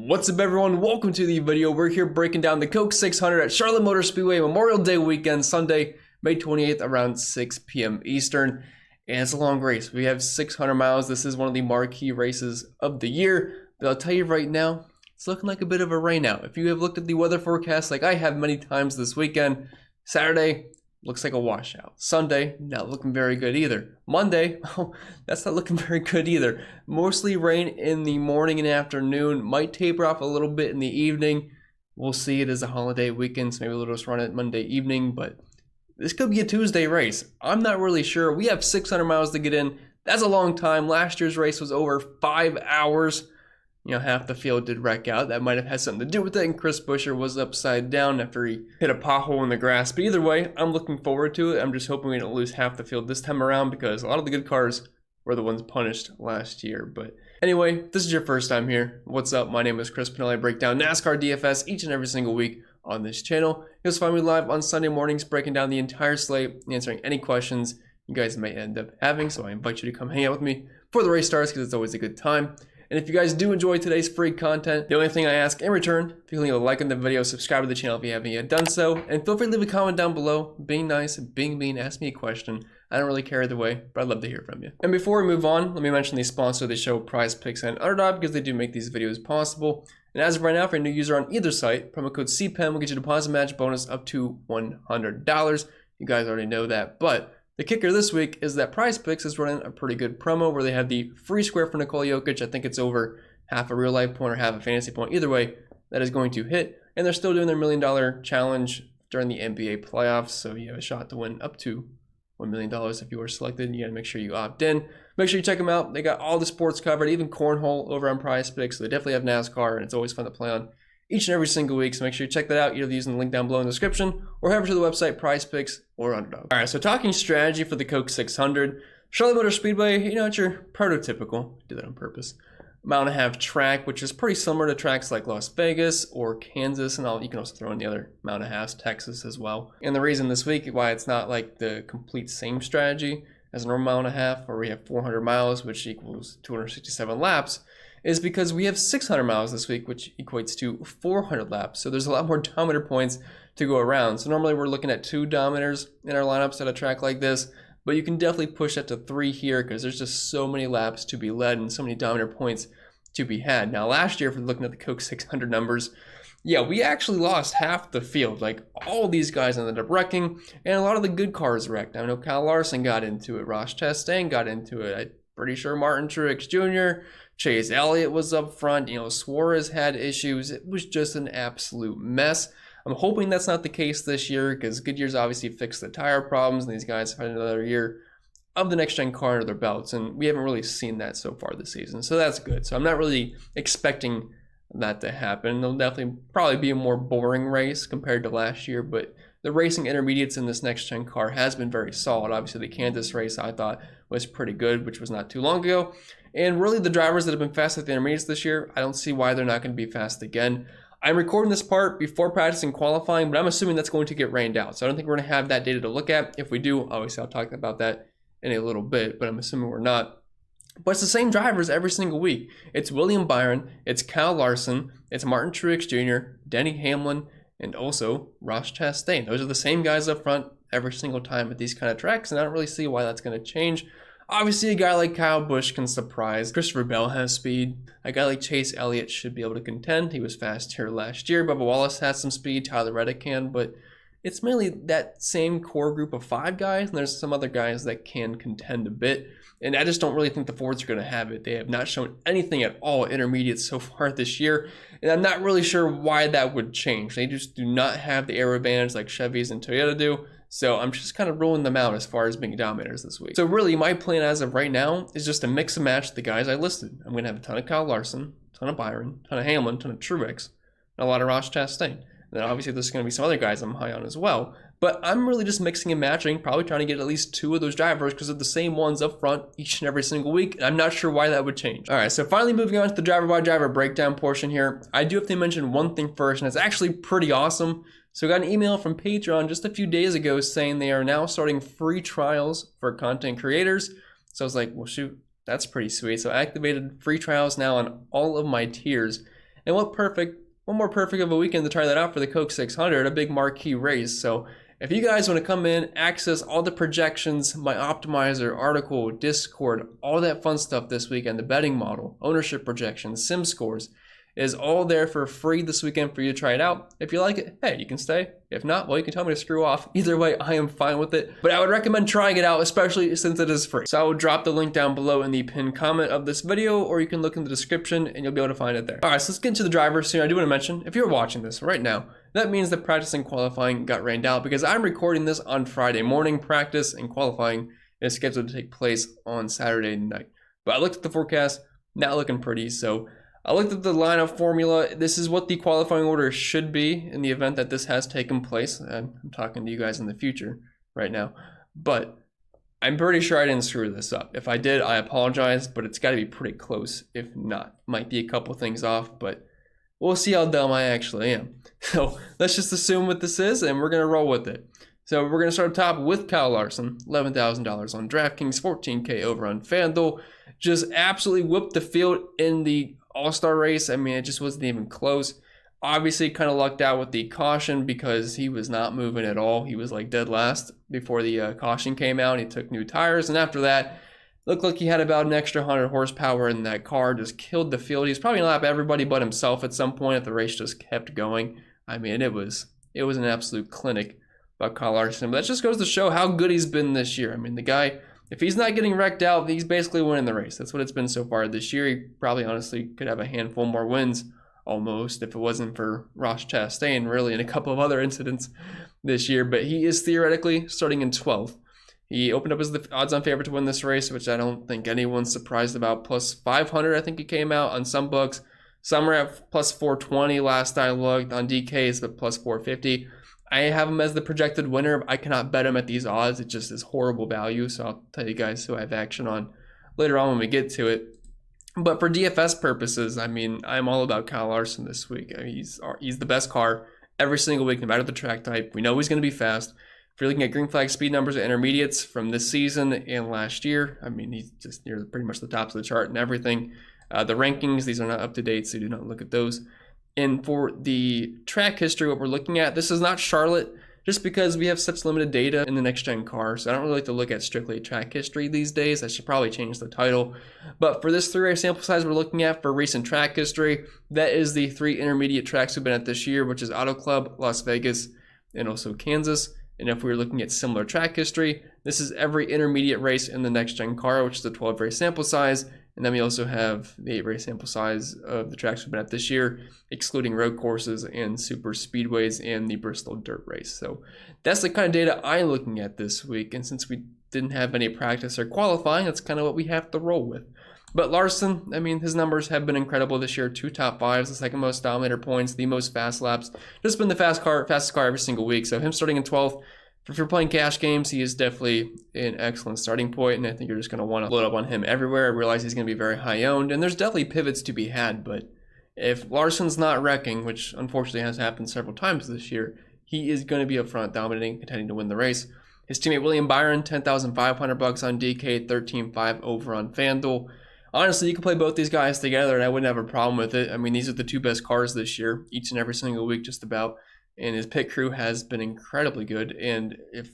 What's up everyone, welcome to the video. We're here breaking down the Coke 600 at Charlotte Motor Speedway Memorial Day weekend, Sunday, May 28th around 6 p.m. Eastern. And it's a long race. We have 600 miles. This is one of the marquee races of the year. But I'll tell you right now, it's looking like a bit of a rain out. If you have looked at the weather forecast like I have many times this weekend, Saturday looks like a washout. Sunday, not looking very good either. Monday, well, that's not looking very good either. Mostly rain in the morning and afternoon. Might taper off a little bit in the evening. We'll see. It is a holiday weekend, so maybe we'll just run it Monday evening, but this could be a Tuesday race. I'm not really sure. We have 600 miles to get in. That's a long time. Last year's race was over 5 hours. You know, half the field did wreck out. That might have had something to do with it, and Chris Buescher was upside down after he hit a pothole in the grass. But either way, I'm looking forward to it. I'm just hoping we don't lose half the field this time around because a lot of the good cars were the ones punished last year. But anyway, if this is your first time here, what's up? My name is Chris Pennell. I break down NASCAR DFS each and every single week on this channel. You'll find me live on Sunday mornings breaking down the entire slate, answering any questions you guys may end up having. So I invite you to come hang out with me before the race starts because it's always a good time. And if you guys do enjoy today's free content, the only thing I ask in return, if you can leave a like on the video, subscribe to the channel if you haven't yet done so, and feel free to leave a comment down below, being nice, being mean, ask me a question. I don't really care either way, but I'd love to hear from you. And before we move on, let me mention the sponsor of the show, Prize Picks and Underdog, because they do make these videos possible. And as of right now, for a new user on either site, promo code CPEN will get you a deposit match bonus up to $100. You guys already know that, but the kicker this week is that Prize Picks is running a pretty good promo where they have the free square for Nikola Jokic. I think it's over half a real life point or half a fantasy point. Either way, that is going to hit. And they're still doing their $1 million challenge during the NBA playoffs. So you have a shot to win up to $1 million if you are selected. You got to make sure you opt in. Make sure you check them out. They got all the sports covered, even cornhole over on Prize Picks. So they definitely have NASCAR, and it's always fun to play on each and every single week. So make sure you check that out, either using the link down below in the description or head over to the website Prize Picks or Underdog. All right, so talking strategy for the Coke 600. Charlotte Motor Speedway, you know, it's your prototypical, do that on purpose, mile and a half track, which is pretty similar to tracks like Las Vegas or Kansas, and you can also throw in the other mile and a half, Texas as well. And the reason this week why it's not like the complete same strategy as a normal mile and a half, where we have 400 miles, which equals 267 laps, is because we have 600 miles this week, which equates to 400 laps. So there's a lot more dominator points to go around. So normally we're looking at 2 dominators in our lineups at a track like this, but you can definitely push that to 3 here because there's just so many laps to be led and so many dominator points to be had. Now last year, if we're looking at the Coke 600 numbers, yeah, we actually lost half the field. Like, all these guys ended up wrecking, and a lot of the good cars wrecked. I know Kyle Larson got into it, Ross Chastain got into it, I'm pretty sure Martin Truex Jr., Chase Elliott was up front, you know, Suarez had issues. It was just an absolute mess. I'm hoping that's not the case this year because Goodyear's obviously fixed the tire problems, and these guys have had another year of the next gen car under their belts, and we haven't really seen that so far this season. So that's good. So I'm not really expecting that to happen. There'll definitely probably be a more boring race compared to last year, but the racing intermediates in this next gen car has been very solid. Obviously the Kansas race I thought was pretty good, which was not too long ago. And really the drivers that have been fast at the intermediates this year, I don't see why they're not going to be fast again. I'm recording this part before practicing qualifying, but I'm assuming that's going to get rained out. So I don't think we're going to have that data to look at. If we do, obviously I'll talk about that in a little bit, but I'm assuming we're not. But it's the same drivers every single week. It's William Byron, it's Kyle Larson, it's Martin Truex Jr., Denny Hamlin, and also Ross Chastain. Those are the same guys up front every single time at these kind of tracks, and I don't really see why that's going to change. Obviously, a guy like Kyle Busch can surprise. Christopher Bell has speed. A guy like Chase Elliott should be able to contend. He was fast here last year. Bubba Wallace has some speed. Tyler Reddick can, but it's mainly that same core group of 5 guys, and there's some other guys that can contend a bit. And I just don't really think the Fords are going to have it. They have not shown anything at all intermediate so far this year, and I'm not really sure why that would change. They just do not have the aero advantage like Chevys and Toyota do. So I'm just kind of ruling them out as far as being dominators this week. So really my plan as of right now is just to mix and match the guys I listed. I'm going to have a ton of Kyle Larson, a ton of Byron, a ton of Hamlin, a ton of Truex, and a lot of Ross Chastain. And then obviously there's going to be some other guys I'm high on as well. But I'm really just mixing and matching, probably trying to get at least 2 of those drivers because they're the same ones up front each and every single week. And I'm not sure why that would change. All right, so finally moving on to the driver by driver breakdown portion here. I do have to mention one thing first, and it's actually pretty awesome. So I got an email from Patreon just a few days ago saying they are now starting free trials for content creators. So I was like, well, shoot, that's pretty sweet. So I activated free trials now on all of my tiers. And what more perfect of a weekend to try that out for the Coke 600, a big marquee race. So if you guys want to come in, access all the projections, my optimizer, article, Discord, all that fun stuff this weekend, the betting model, ownership projections, sim scores, is all there for free this weekend for you to try it out. If you like it, hey, you can stay. If not, well, you can tell me to screw off. Either way, I am fine with it. But I would recommend trying it out, especially since it is free. So I will drop the link down below in the pinned comment of this video, or you can look in the description and you'll be able to find it there. All right, so let's get into the drivers soon. I do want to mention, if you're watching this right now, that means that practice and qualifying got rained out because I'm recording this on Friday morning. Practice and qualifying is scheduled to take place on Saturday night. But I looked at the forecast, not looking pretty, so I looked at the lineup formula. This is what the qualifying order should be in the event that this has taken place. I'm talking to you guys in the future right now, but I'm pretty sure I didn't screw this up. If I did, I apologize, but it's got to be pretty close. If not, might be a couple things off, but we'll see how dumb I actually am. So let's just assume what this is, and we're going to roll with it. So we're going to start up top with Kyle Larson, $11,000 on DraftKings, $14K over on FanDuel. Just absolutely whipped the field in the All-Star race. I mean, it just wasn't even close. Obviously, kind of lucked out with the caution because he was not moving at all. He was like dead last before the caution came out. He took new tires, and after that, looked like he had about an extra 100 horsepower in that car. Just killed the field. He was probably going to lap everybody but himself at some point if the race just kept going. I mean, it was an absolute clinic about Kyle Larson. But that just goes to show how good he's been this year. I mean, the guy, if he's not getting wrecked out, he's basically winning the race. That's what it's been so far this year. He probably honestly could have a handful more wins almost if it wasn't for Ross Chastain really and a couple of other incidents this year. But he is theoretically starting in 12th. He opened up as the odds-on favorite to win this race, which I don't think anyone's surprised about. Plus 500, I think he came out on some books. Some are at plus 420 last I looked on DKs, but plus 450. I have him as the projected winner. I cannot bet him at these odds. It just is horrible value. So I'll tell you guys who I have action on later on when we get to it. But for DFS purposes, I mean, I'm all about Kyle Larson this week. I mean, he's the best car every single week, no matter the track type. We know he's going to be fast. If you're looking at green flag speed numbers and intermediates from this season and last year, I mean, he's just near pretty much the tops of the chart and everything. The rankings, these are not up to date, so do not look at those. And for the track history, what we're looking at, this is not Charlotte, just because we have such limited data in the next-gen car, so I don't really like to look at strictly track history these days. I should probably change the title. But for this 3-race sample size we're looking at for recent track history, that is the 3 intermediate tracks we've been at this year, which is Auto Club, Las Vegas, and also Kansas. And if we were looking at similar track history, this is every intermediate race in the next-gen car, which is a 12-race sample size. And then we also have the 8-race sample size of the tracks we've been at this year, excluding road courses and super speedways and the Bristol dirt race. So that's the kind of data I'm looking at this week. And since we didn't have any practice or qualifying, that's kind of what we have to roll with. But Larson, I mean, his numbers have been incredible this year. 2 top 5s, the second most dominator points, the most fast laps. Just been the fastest car every single week. So him starting in 12th, if you're playing cash games, he is definitely an excellent starting point, and I think you're just going to want to load up on him everywhere. I realize he's going to be very high owned, and there's definitely pivots to be had, but if Larson's not wrecking, which unfortunately has happened several times this year, he is going to be up front, dominating, contending to win the race. His teammate William Byron, $10,500 on DK, $13,500 over on FanDuel. Honestly, you can play both these guys together, and I wouldn't have a problem with it. I mean, these are the 2 best cars this year, each and every single week, just about. And his pit crew has been incredibly good. And if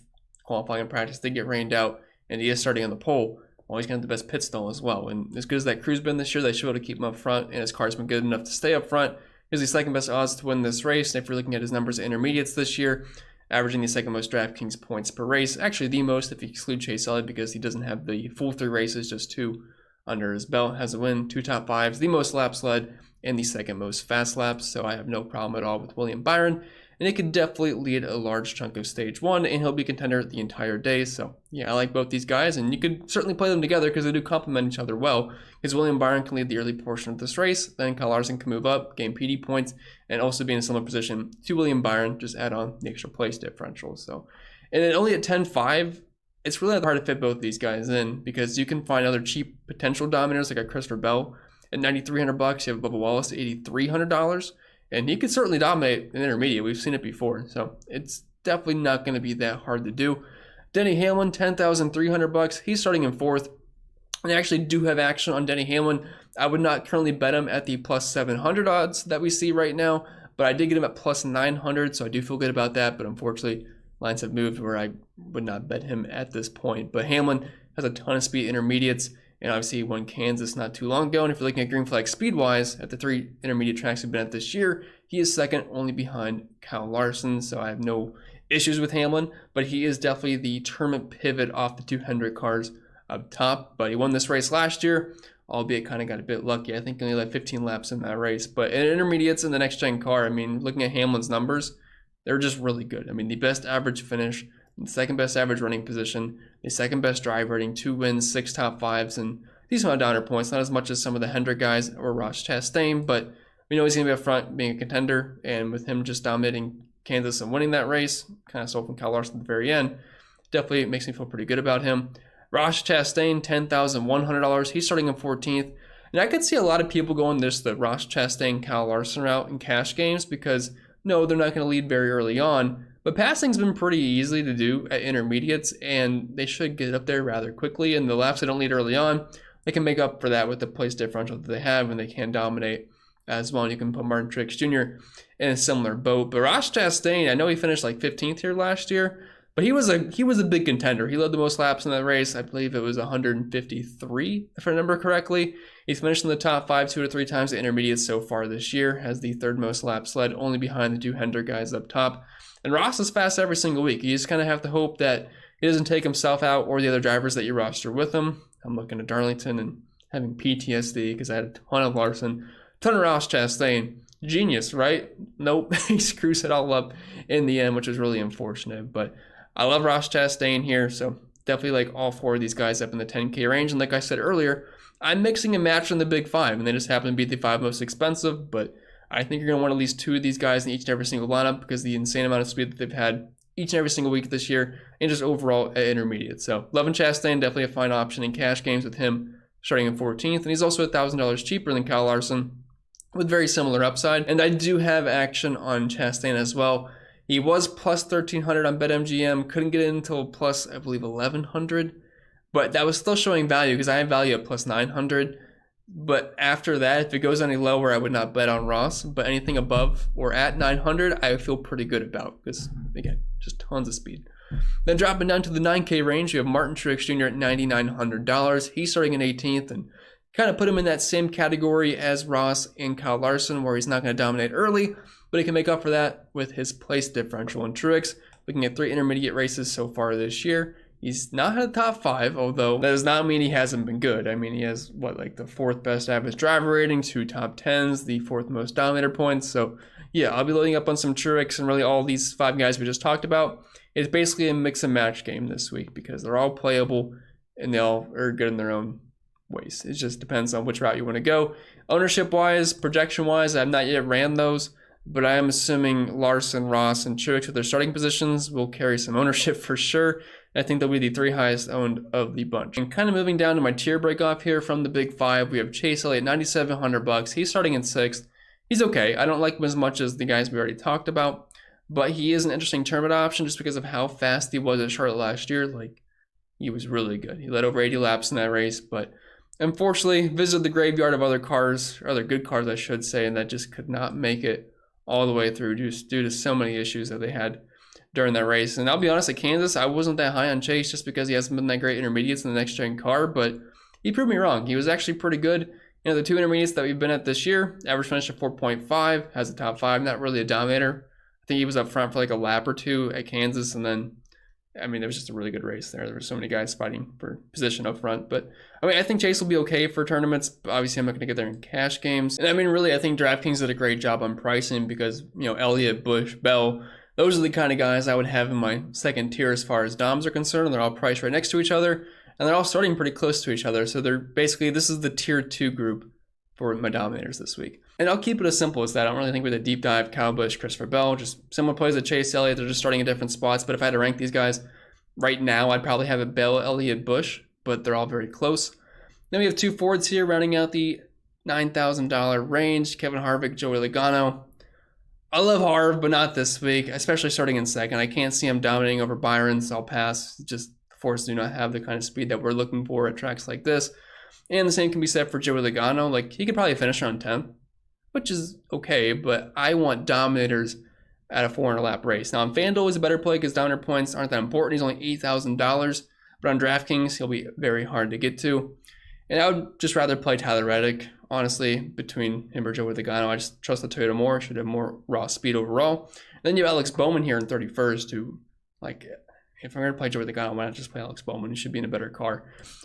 qualifying and practice did get rained out and he is starting on the pole, well, he's going to have the best pit stall as well. And as good as that crew's been this year, they should be able to keep him up front. And his car's been good enough to stay up front. He's the second best odds to win this race. And if you're looking at his numbers at intermediates this year, averaging the second most DraftKings points per race. Actually, the most if you exclude Chase Elliott because he doesn't have the full 3 races, just 2 under his belt. Has a win, 2 top 5s, the most laps led, and the second most fast laps. So I have no problem at all with William Byron. And it could definitely lead a large chunk of stage 1, and he'll be contender the entire day. So yeah, I like both these guys, and you could certainly play them together because they do complement each other well. Because William Byron can lead the early portion of this race, then Kyle Larson can move up, gain PD points, and also be in a similar position to William Byron, just add on the extra place differential. So, and then only at 10.5, it's really hard to fit both these guys in because you can find other cheap potential dominators like a Christopher Bell at $9,300. You have Bubba Wallace at $8,300. And he could certainly dominate an intermediate. We've seen it before. So it's definitely not going to be that hard to do. Denny Hamlin, $10,300. He's starting in 4th. And I actually do have action on Denny Hamlin. I would not currently bet him at the plus 700 odds that we see right now, but I did get him at plus 900, so I do feel good about that. But unfortunately, lines have moved where I would not bet him at this point. But Hamlin has a ton of speed intermediates, and obviously he won Kansas not too long ago. And if you're looking at green flag speed-wise, at the 3 intermediate tracks we've been at this year, he is second, only behind Kyle Larson, so I have no issues with Hamlin, but he is definitely the tournament pivot off the 2 Hendrick cars up top. But he won this race last year, albeit kind of got a bit lucky. I think he only had 15 laps in that race. But in intermediates in the next gen car, I mean, looking at Hamlin's numbers, they're just really good. I mean, the best average finish, the second best average running position, the second best drive rating, 2 wins, 6 top 5s, and these amount of downer points. Not as much as some of the Hendrick guys or Ross Chastain, but we know he's going to be up front being a contender. And with him just dominating Kansas and winning that race, kind of stole from Kyle Larson at the very end, definitely makes me feel pretty good about him. Ross Chastain, $10,100. He's starting in 14th. And I could see a lot of people going the Ross Chastain, Kyle Larson route in cash games because, no, they're not going to lead very early on. But passing's been pretty easy to do at intermediates, and they should get up there rather quickly. And the laps they don't lead early on, they can make up for that with the place differential that they have, and they can dominate as well. And you can put Martin Truex Jr. in a similar boat. But Ross Chastain, I know he finished like 15th here last year, but he was a big contender. He led the most laps in that race. I believe it was 153, if I remember correctly. He's finished in the top 5 2 to 3 times at intermediates so far this year, has the 3rd most laps led, only behind the 2 Hendrick guys up top. And Ross is fast every single week. You just kind of have to hope that he doesn't take himself out or the other drivers that you roster with him. I'm looking at Darlington and having PTSD because I had a ton of Larson, ton of Ross Chastain. Genius, right? Nope. He screws it all up in the end, which is really unfortunate. But I love Ross Chastain here, so definitely like all 4 of these guys up in the 10K range. And like I said earlier, I'm mixing and matching the big 5, and they just happen to be the 5 most expensive. But I think you're going to want at least 2 of these guys in each and every single lineup because the insane amount of speed that they've had each and every single week this year and just overall at intermediate. So loving Chastain, definitely a fine option in cash games with him starting in 14th. And he's also $1,000 cheaper than Kyle Larson with very similar upside. And I do have action on Chastain as well. He was plus 1,300 on BetMGM, couldn't get in until plus, I believe, 1,100. But that was still showing value because I have value at plus 900. But after that, if it goes any lower, I would not bet on Ross. But anything above or at 900, I feel pretty good about because, again, just tons of speed. Then dropping down to the 9K range, you have Martin Truex Jr. at $9,900. He's starting in 18th and kind of put him in that same category as Ross and Kyle Larson where he's not going to dominate early, but he can make up for that with his place differential. And Truex, looking at 3 intermediate races so far this year, he's not had a top 5, although that does not mean he hasn't been good. I mean, he has, like the 4th best average driver rating, 2 top 10s, the 4th most dominator points. So, yeah, I'll be loading up on some Truex and really all these 5 guys we just talked about. It's basically a mix and match game this week because they're all playable and they all are good in their own ways. It just depends on which route you want to go. Ownership-wise, projection-wise, I have not yet ran those, but I am assuming Larson, Ross, and Truex with their starting positions will carry some ownership for sure. I think they'll be the 3 highest owned of the bunch. And kind of moving down to my tier break off here from the big 5, we have Chase Elliott, $9,700. He's starting in 6th. He's okay. I don't like him as much as the guys we already talked about, but he is an interesting tournament option just because of how fast he was at Charlotte last year. Like, he was really good. He led over 80 laps in that race, but unfortunately visited the graveyard of other cars, or other good cars, I should say, and that just could not make it all the way through just due to so many issues that they had during that race. And I'll be honest, at Kansas, I wasn't that high on Chase just because he hasn't been that great intermediates in the next gen car, but he proved me wrong. He was actually pretty good. You know, the 2 intermediates that we've been at this year, average finish of 4.5, has a top 5, not really a dominator. I think he was up front for like a lap or 2 at Kansas, and then, I mean, it was just a really good race there. There were so many guys fighting for position up front. But, I mean, I think Chase will be okay for tournaments. But obviously, I'm not going to get there in cash games. And, I mean, really, I think DraftKings did a great job on pricing because, you know, Elliott, Busch, Bell, those are the kind of guys I would have in my second tier as far as DOMs are concerned. And they're all priced right next to each other. And they're all starting pretty close to each other. So they're basically, this is the tier 2 group for my dominators this week. And I'll keep it as simple as that. I don't really think with a deep dive, Kyle Busch, Christopher Bell, just someone plays at Chase Elliott. They're just starting at different spots. But if I had to rank these guys right now, I'd probably have a Bell, Elliott, Busch, but they're all very close. Then we have 2 Fords here rounding out the $9,000 range. Kevin Harvick, Joey Logano. I love Harv, but not this week, especially starting in second. I can't see him dominating over Byron, so I'll pass. Just the Fords do not have the kind of speed that we're looking for at tracks like this. And the same can be said for Joey Logano. Like, he could probably finish around 10th, which is okay, but I want dominators at a 400 lap race. Now, on FanDuel is a better play because dominator points aren't that important. He's only $8,000, but on DraftKings, he'll be very hard to get to. And I would just rather play Tyler Reddick, honestly, between him or Joey Logano. I just trust the Toyota more. Should have more raw speed overall. And then you have Alex Bowman here in 31st, who, like, if I'm going to play Joey Logano, why not just play Alex Bowman? He should be in a better car.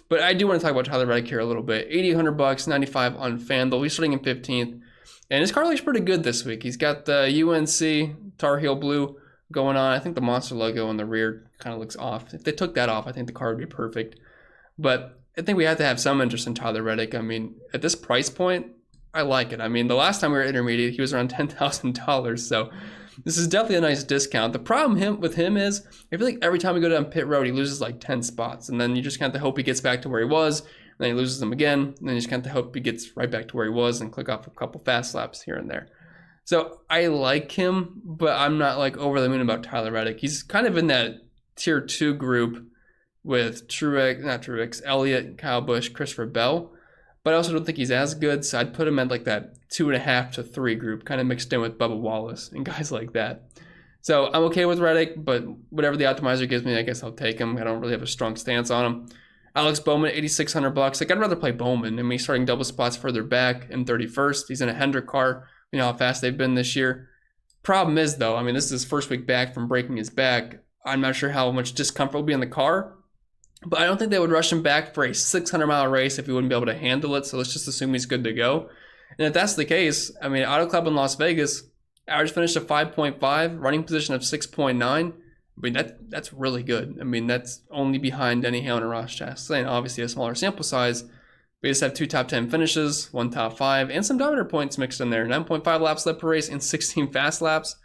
But I do want to talk about Tyler Reddick here a little bit. $8,800, 95 on FanDuel. He's starting in 15th. And his car looks pretty good this week. He's got the UNC Tar Heel Blue going on. I think the Monster logo on the rear kind of looks off. If they took that off, I think the car would be perfect. But I think we have to have some interest in Tyler Reddick. I mean, at this price point, I like it. I mean, the last time we were intermediate, he was around $10,000. So this is definitely a nice discount. The problem with him is, I feel like every time we go down pit road, he loses like 10 spots. And then you just kind of hope he gets back to where he was. And then he loses them again. And then you just kind of hope he gets right back to where he was and click off a couple fast laps here and there. So I like him, but I'm not like over the moon about Tyler Reddick. He's kind of in that tier 2 group with Elliott, Kyle Busch, Christopher Bell. But I also don't think he's as good, so I'd put him at like that 2.5 to 3 group, kind of mixed in with Bubba Wallace and guys like that. So I'm okay with Reddick, but whatever the optimizer gives me, I guess I'll take him. I don't really have a strong stance on him. Alex Bowman, $8,600. Like, I'd rather play Bowman. I mean, he's starting double spots further back in 31st. He's in a Hendrick car. You know how fast they've been this year. Problem is, though, I mean, this is his first week back from breaking his back. I'm not sure how much discomfort will be in the car, but I don't think they would rush him back for a 600-mile race if he wouldn't be able to handle it. So let's just assume he's good to go. And if that's the case, I mean, Auto Club in Las Vegas, average finish of 5.5, running position of 6.9. I mean, that's really good. I mean, that's only behind Denny Hamlin and Ross Chastain. Obviously, a smaller sample size. We just have 2 top 10 finishes, 1 top 5, and some dominator points mixed in there. 9.5 laps left per race and 16 fast laps.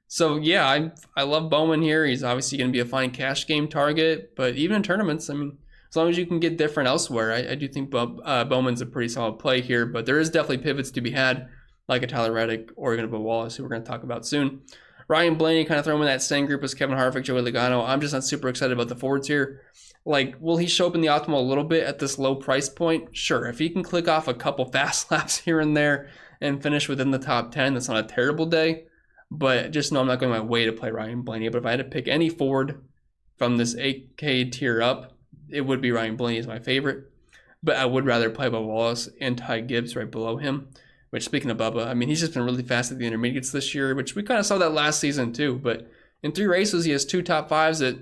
So, yeah, I love Bowman here. He's obviously going to be a fine cash game target. But even in tournaments, I mean, as long as you can get different elsewhere, I do think Bowman's a pretty solid play here. But there is definitely pivots to be had, like a Tyler Reddick or even a Bubba Wallace, who we're going to talk about soon. Ryan Blaney, kind of throw him in that same group as Kevin Harvick, Joey Logano. I'm just not super excited about the forwards here. Like, will he show up in the optimal a little bit at this low price point? Sure. If he can click off a couple fast laps here and there and finish within the top 10, that's not a terrible day. But just know I'm not going my way to play Ryan Blaney. But if I had to pick any forward from this 8K tier up, it would be Ryan Blaney as my favorite. But I would rather play Bubba Wallace and Ty Gibbs right below him. Which, speaking of Bubba, I mean, he's just been really fast at the intermediates this year, which we kind of saw that last season too. But in 3 races, he has 2 top 5s at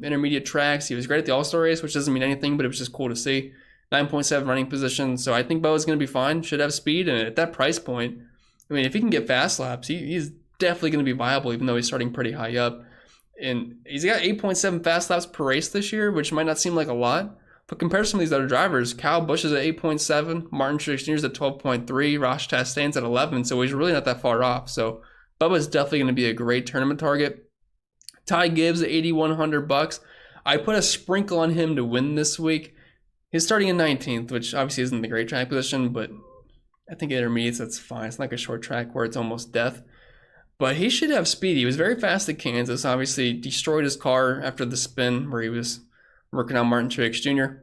intermediate tracks. He was great at the All-Star race, which doesn't mean anything, but it was just cool to see. 9.7 running position. So I think Bubba's going to be fine, should have speed. And at that price point, I mean, if he can get fast laps, he's definitely going to be viable, even though he's starting pretty high up. And he's got 8.7 fast laps per race this year, which might not seem like a lot. But compared to some of these other drivers, Kyle Busch is at 8.7, Martin Truex Jr. is at 12.3, Ross Chastain's at 11, so he's really not that far off. So Bubba's definitely going to be a great tournament target. Ty Gibbs at $8,100. I put a sprinkle on him to win this week. He's starting in 19th, which obviously isn't the great track position, but I think intermediates, that's fine. It's not like a short track where it's almost death. But he should have speed. He was very fast at Kansas, obviously destroyed his car after the spin where he was working on Martin Truex Jr.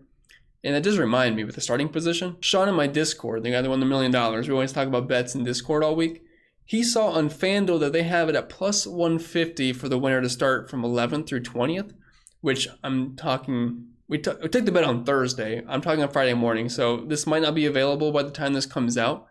And that does remind me with the starting position. Sean in my Discord, the guy that won the $1 million, we always talk about bets in Discord all week. He saw on FanDuel that they have it at plus 150 for the winner to start from 11th through 20th, which I'm talking, we took the bet on Thursday. I'm talking on Friday morning, so this might not be available by the time this comes out.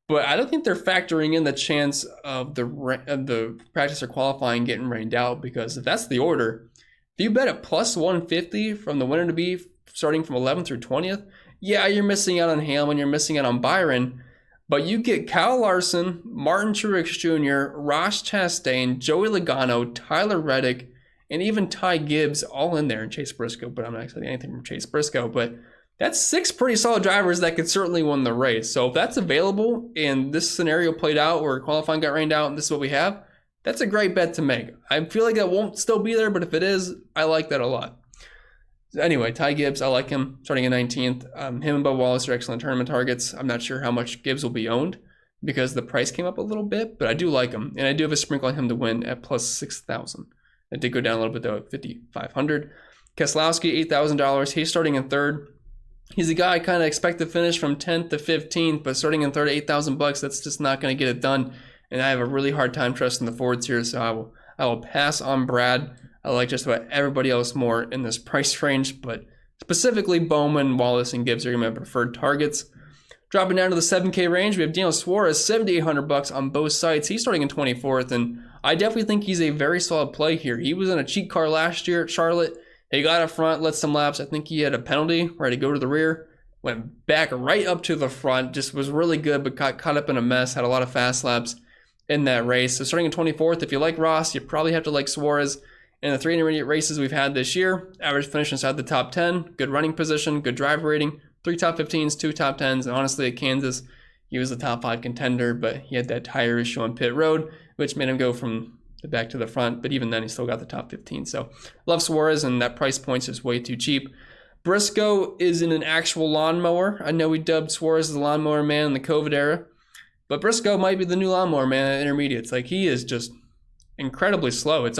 But I don't think they're factoring in the chance of the practice or qualifying getting rained out, because if that's the order, if you bet at plus 150 from the winner to be starting from 11th through 20th, yeah, you're missing out on Hamlin, you're missing out on Byron, but you get Kyle Larson, Martin Truex Jr., Ross Chastain, Joey Logano, Tyler Reddick, and even Ty Gibbs all in there, and Chase Briscoe, but I'm not expecting anything from Chase Briscoe, but that's 6 pretty solid drivers that could certainly win the race. So if that's available and this scenario played out where qualifying got rained out and this is what we have, that's a great bet to make. I feel like that won't still be there, but if it is, I like that a lot. So anyway, Ty Gibbs, I like him starting in 19th. Him and Bubba Wallace are excellent tournament targets. I'm not sure how much Gibbs will be owned because the price came up a little bit, but I do like him. And I do have a sprinkle on him to win at plus 6,000. It did go down a little bit though at 5,500. Keselowski, $8,000. He's starting in 3rd. He's a guy I kind of expect to finish from 10th to 15th, but starting in third at 8,000 bucks, that's just not going to get it done. And I have a really hard time trusting the forwards here, so I will pass on Brad. I like just about everybody else more in this price range, but specifically Bowman, Wallace, and Gibbs are going to be my preferred targets. Dropping down to the 7K range, we have Daniel Suarez, 7,800 bucks on both sides. He's starting in 24th, and I definitely think he's a very solid play here. He was in a cheat car last year at Charlotte. He got up front, led some laps. I think he had a penalty where he had to go to the rear. Went back right up to the front. Just was really good, but got caught up in a mess. Had a lot of fast laps in that race. So starting in 24th, if you like Ross, you probably have to like Suarez. In the 3 intermediate races we've had this year, average finish inside the top 10. Good running position, good drive rating. 3 top 15s, 2 top 10s. And honestly, at Kansas, he was a top 5 contender, but he had that tire issue on pit road, which made him go from the back to the front, but even then he still got the top 15. So love Suarez, and that price point's just way too cheap. Briscoe is in an actual lawnmower. I know we dubbed Suarez the lawnmower man in the COVID era, but Briscoe might be the new lawnmower man at intermediates. Like, he is just incredibly slow. It's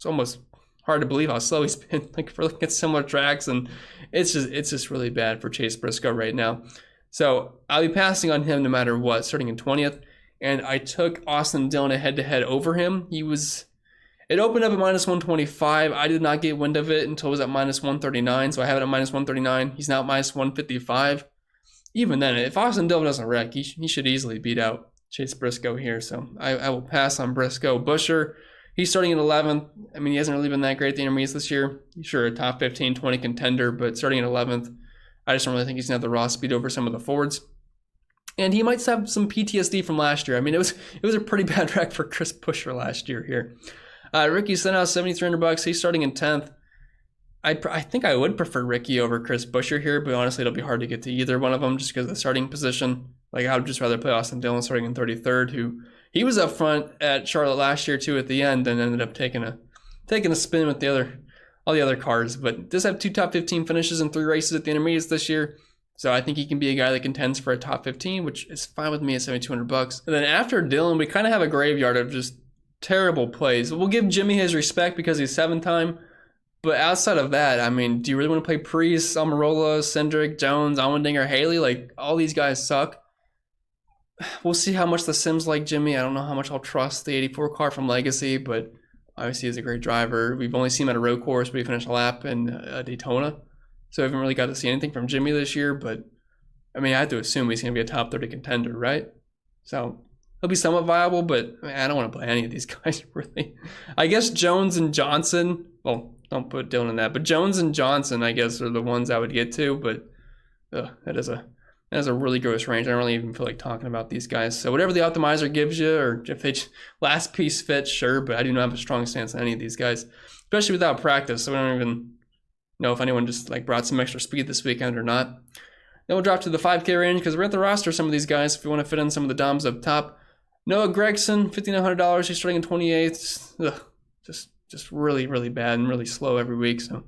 almost hard to believe how slow he's been, like, for looking at similar tracks, and it's just really bad for Chase Briscoe right now. So I'll be passing on him no matter what, starting in 20th. And I took Austin Dillon a head-to-head over him. It opened up at minus 125. I did not get wind of it until it was at minus 139. So I have it at minus 139. He's now at minus 155. Even then, if Austin Dillon doesn't wreck, he should easily beat out Chase Briscoe here. So I will pass on Briscoe. Busher, he's starting at 11th. I mean, he hasn't really been that great at the intermediates this year. He's sure a top 15, 20 contender, but starting at 11th, I just don't really think he's going to have the raw speed over some of the forwards. And he might have some PTSD from last year. I mean, it was a pretty bad wreck for Chris Busher last year here. Ricky Stenhouse, 7,300 bucks. He's starting in 10th. I think I would prefer Ricky over Chris Busher here, but honestly, it'll be hard to get to either one of them just because of the starting position. Like, I would just rather play Austin Dillon starting in 33rd, who he was up front at Charlotte last year too at the end, and ended up taking a spin with all the other cars. But does have 2 top 15 finishes in 3 races at the intermediates this year. So I think he can be a guy that contends for a top 15, which is fine with me at 7,200 bucks. And then after Dillon, we kind of have a graveyard of just terrible plays. We'll give Jimmy his respect because he's 7-time. But outside of that, I mean, do you really want to play Priest, Almirola, Cindric, Jones, Allmendinger, Haley? Like, all these guys suck. We'll see how much the Sims like Jimmy. I don't know how much I'll trust the 84 car from Legacy, but obviously he's a great driver. We've only seen him at a road course, but he finished a lap in Daytona. So I haven't really got to see anything from Jimmy this year, but I mean, I have to assume he's going to be a top 30 contender, right? So he'll be somewhat viable, but I mean, I don't want to play any of these guys, really. I guess Jones and Johnson, well, don't put Dillon in that, but Jones and Johnson, I guess, are the ones I would get to, but that is a really gross range. I don't really even feel like talking about these guys. So whatever the optimizer gives you, or if they last piece fits, sure, but I do not have a strong stance on any of these guys, especially without practice, so we don't even know if anyone just like brought some extra speed this weekend or not. Then we'll drop to the 5K range because we're at the roster some of these guys if you want to fit in some of the DOMs up top. Noah Gregson, $1,500. He's starting in 28th. Just really, really bad and really slow every week. So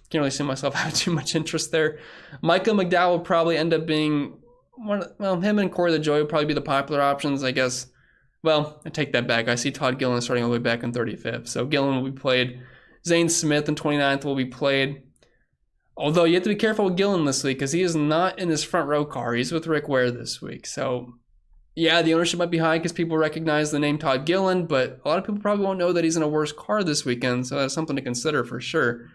can't really see myself having too much interest there. Michael McDowell will probably end up being him and Corey LaJoie will probably be the popular options, I guess. Well, I take that back. I see Todd Gillen starting all the way back in 35th. So Gillen will be played. Zane Smith in 29th will be played. Although you have to be careful with Gillen this week because he is not in his front row car. He's with Rick Ware this week. So, yeah, the ownership might be high because people recognize the name Todd Gillen, but a lot of people probably won't know that he's in a worse car this weekend, so that's something to consider for sure.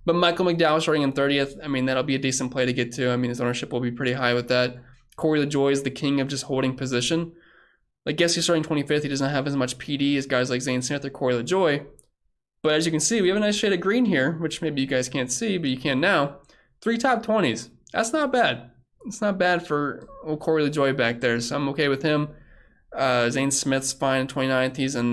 But Michael McDowell starting in 30th, I mean, that'll be a decent play to get to. I mean, his ownership will be pretty high with that. Corey LaJoie is the king of just holding position. Like, yes, he's starting 25th. He doesn't have as much PD as guys like Zane Smith or Corey LaJoie. But as you can see, we have a nice shade of green here, which maybe you guys can't see, but you can now. 3 top 20s. That's not bad. It's not bad for old Corey LaJoie back there, so I'm okay with him. Zane Smith's fine, 29th. He's in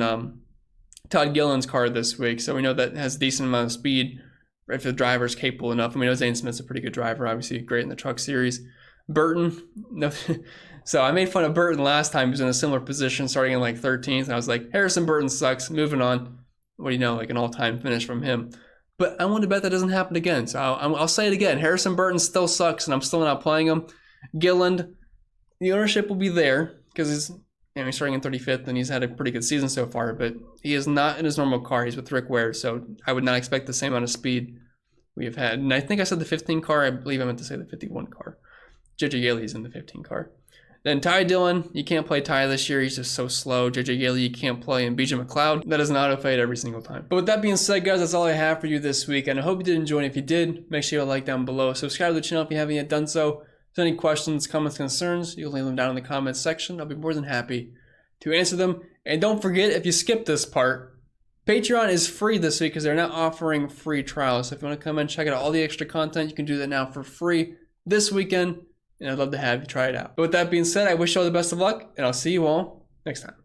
Todd Gillen's car this week, so we know that has a decent amount of speed if the driver's capable enough. And we know Zane Smith's a pretty good driver, obviously great in the truck series. Burton, no. So I made fun of Burton last time. He was in a similar position starting in like 13th, and I was like, Harrison Burton sucks, moving on. What do you know, like an all-time finish from him. But I want to bet that doesn't happen again. So I'll say it again. Harrison Burton still sucks, and I'm still not playing him. Gilland, the ownership will be there because he's starting in 35th, and he's had a pretty good season so far. But he is not in his normal car. He's with Rick Ware, so I would not expect the same amount of speed we have had. And I think I said the 15 car. I believe I meant to say the 51 car. JJ Yeley's in the 15 car. Then Ty Dillon, you can't play Ty this year. He's just so slow. JJ Yeley, you can't play. And BJ McLeod, that is an auto fade every single time. But with that being said, guys, that's all I have for you this week. And I hope you did enjoy. And if you did, make sure you like down below. Subscribe to the channel if you haven't yet done so. If there's any questions, comments, concerns, you can leave them down in the comments section. I'll be more than happy to answer them. And don't forget, if you skip this part, Patreon is free this week because they're now offering free trials. So if you want to come and check out all the extra content, you can do that now for free this weekend. And I'd love to have you try it out. But with that being said, I wish you all the best of luck, and I'll see you all next time.